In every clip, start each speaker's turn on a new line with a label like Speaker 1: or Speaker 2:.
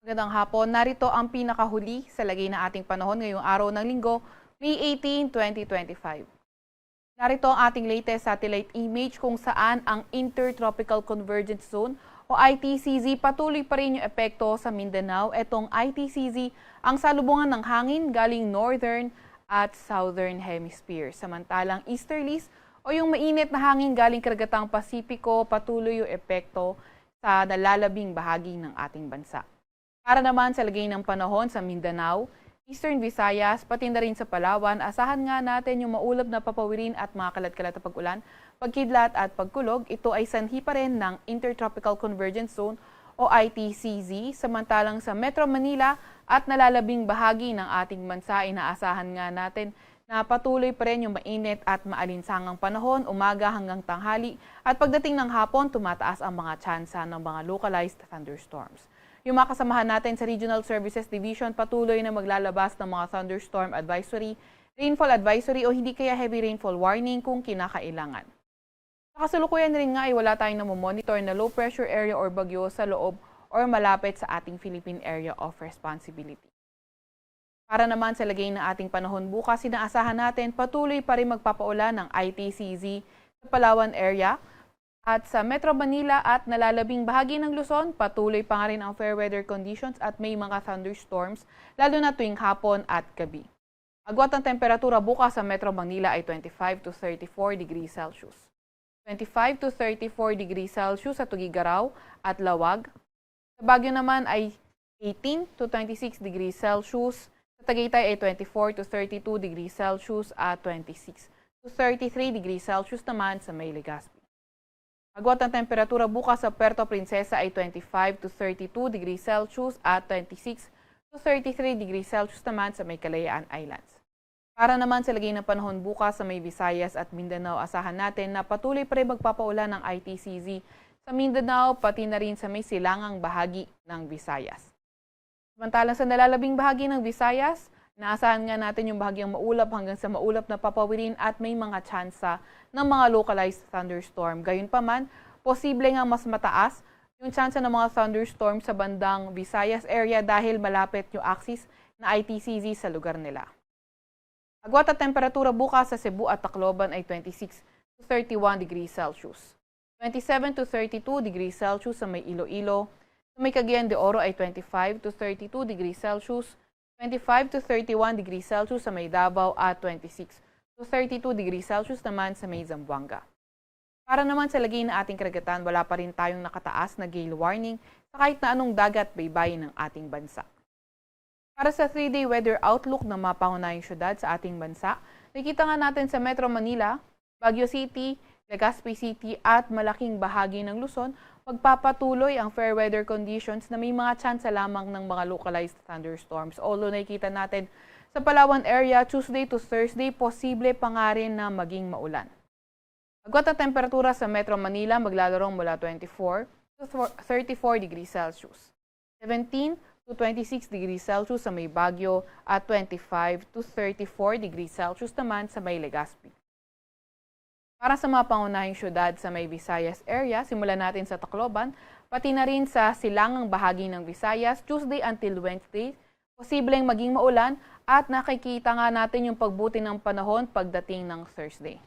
Speaker 1: Magandang hapon. Narito ang pinakahuli sa lagay ng ating panahon ngayong araw ng Linggo, May 18, 2025. Narito ang ating latest satellite image kung saan ang Intertropical Convergence Zone o ITCZ patuloy pa rin yung epekto sa Mindanao. Itong ITCZ ang salubungan ng hangin galing northern at southern hemisphere. Samantalang easterlies o yung mainit na hangin galing karagatang Pasipiko patuloy yung epekto sa nalalabing bahagi ng ating bansa. Para naman sa lagay ng panahon sa Mindanao, Eastern Visayas, pati na rin sa Palawan, asahan nga natin yung maulap na papawirin at mga kalat-kalat na pag-ulan, pagkidlat at pagkulog. Ito ay sanhi pa rin ng Intertropical Convergence Zone o ITCZ, samantalang sa Metro Manila at nalalabing bahagi ng ating bansa, inaasahan nga natin na patuloy pa rin yung mainit at maalinsangang panahon, umaga hanggang tanghali, at pagdating ng hapon, tumataas ang mga tsansa ng mga localized thunderstorms. Yung mga kasamahan natin sa Regional Services Division patuloy na maglalabas ng mga thunderstorm advisory, rainfall advisory o hindi kaya heavy rainfall warning kung kinakailangan. Sa kasalukuyan rin nga ay wala tayong namomonitor na low pressure area or bagyo sa loob or malapit sa ating Philippine Area of Responsibility. Para naman sa lagay ng ating panahon bukas, inaasahan natin patuloy pa rin magpapaulan ng ITCZ sa Palawan area. At sa Metro Manila at nalalabing bahagi ng Luzon, patuloy pa nga rin ang fair weather conditions at may mga thunderstorms, lalo na tuwing hapon at gabi. Agwat ang temperatura bukas sa Metro Manila ay 25 to 34 degrees Celsius. 25 to 34 degrees Celsius sa Tugigaraw at Lawag. Sa Baguio naman ay 18 to 26 degrees Celsius. Sa Tagaytay ay 24 to 32 degrees Celsius at 26 to 33 degrees Celsius naman sa May Legazpi. Agwat ang temperatura bukas sa Puerto Princesa ay 25 to 32 degrees Celsius at 26 to 33 degrees Celsius naman sa May Kalayaan Islands. Para naman sa lagay ng panahon bukas sa May Visayas at Mindanao, asahan natin na patuloy pa rin magpapaulan ng ITCZ sa Mindanao pati na rin sa may silangang bahagi ng Visayas. Samantalang sa nalalabing bahagi ng Visayas, naasahan nga natin yung bahagyang maulap hanggang sa maulap na papawirin at may mga tsansa ng mga localized thunderstorm. Gayunpaman, posible nga mas mataas yung tsansa ng mga thunderstorm sa bandang Visayas area dahil malapit yung axis na ITCZ sa lugar nila. Agwat at temperatura bukas sa Cebu at Tacloban ay 26 to 31 degrees Celsius. 27 to 32 degrees Celsius sa may Iloilo. Sa may Cagayan de Oro ay 25 to 32 degrees Celsius. 25 to 31 degrees Celsius sa may Davao at 26 to 32 degrees Celsius naman sa may Zamboanga. Para naman sa lagay ng ating karagatan, wala pa rin tayong nakataas na gale warning sa kahit na anong dagat baybayin ng ating bansa. Para sa 3-day weather outlook ng mga pangunahing syudad sa ating bansa, nakikita nga natin sa Metro Manila, Baguio City, Legazpi City at malaking bahagi ng Luzon, magpapatuloy ang fair weather conditions na may mga tsansa lamang ng mga localized thunderstorms. Although nakikita natin sa Palawan area, Tuesday to Thursday, posible pa nga rin na maging maulan. Agwat ang temperatura sa Metro Manila maglalarong mula 24 to 34 degrees Celsius. 17 to 26 degrees Celsius sa may Baguio at 25 to 34 degrees Celsius naman sa may Legazpi. Para sa mga pangunahing syudad sa may Visayas area, simulan natin sa Tacloban, pati na rin sa silangang bahagi ng Visayas, Tuesday until Wednesday, posibleng maging maulan at nakikita nga natin yung pagbuti ng panahon pagdating ng Thursday.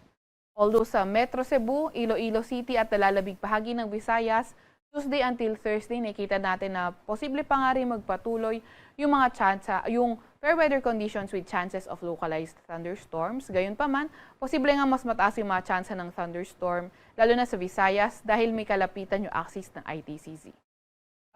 Speaker 1: Although sa Metro Cebu, Iloilo City at nalalabing bahagi ng Visayas, Tuesday until Thursday, nakita natin na posible pa nga rin magpatuloy yung mga tsansa, yung fair weather conditions with chances of localized thunderstorms. Gayunpaman, posible nga mas mataas yung mga tsansa ng thunderstorm, lalo na sa Visayas dahil may kalapitan yung axis ng ITCZ.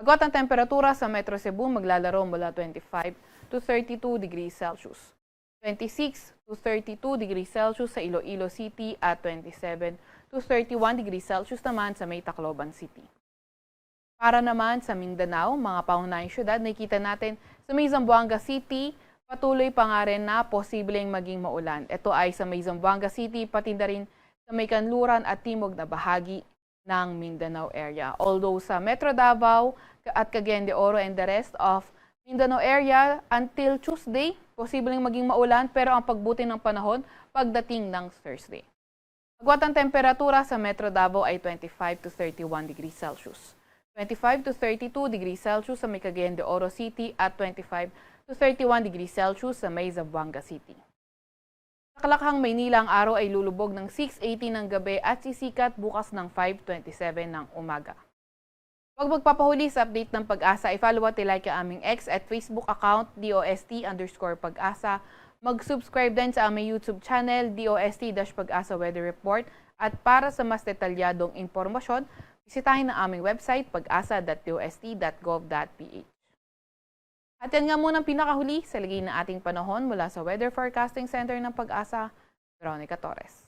Speaker 1: Agwat ang temperatura sa Metro Cebu maglalaro mula 25 to 32 degrees Celsius. 26 to 32 degrees Celsius sa Iloilo City at 27 to 31 degrees Celsius naman sa may Tacloban City. Para naman sa Mindanao, mga pangunahing syudad, nakikita natin sa may Zamboanga City, patuloy pa nga rin na posibleng maging maulan. Ito ay sa may Zamboanga City, pati na rin sa may Kanluran at timog na bahagi ng Mindanao area. Although sa Metro Davao at Cagayan de Oro and the rest of Mindanao area, until Tuesday, posibleng maging maulan pero ang pagbuti ng panahon pagdating ng Thursday. Agwat ang temperatura sa Metro Davao ay 25 to 31 degrees Celsius. 25 to 32 degrees Celsius sa may Cagayan de Oro City at 25 to 31 degrees Celsius sa may Zamboanga City. Sa Kalakhang, Maynila, ang araw ay lulubog ng 6:18 ng gabi at sisikat bukas ng 5:27 ng umaga. Huwag magpapahuli sa update ng Pag-asa, i-follow at i-like ang aming X at Facebook account DOST_Pag-asa. Mag-subscribe din sa aming YouTube channel DOST-Pag-asa Weather Report at para sa mas detalyadong impormasyon, bisitahin ang aming website pag-asa.dost.gov.ph. At yan nga muna ang pinakahuli sa lagay ng ating panahon mula sa Weather Forecasting Center ng Pag-asa, Veronica Torres.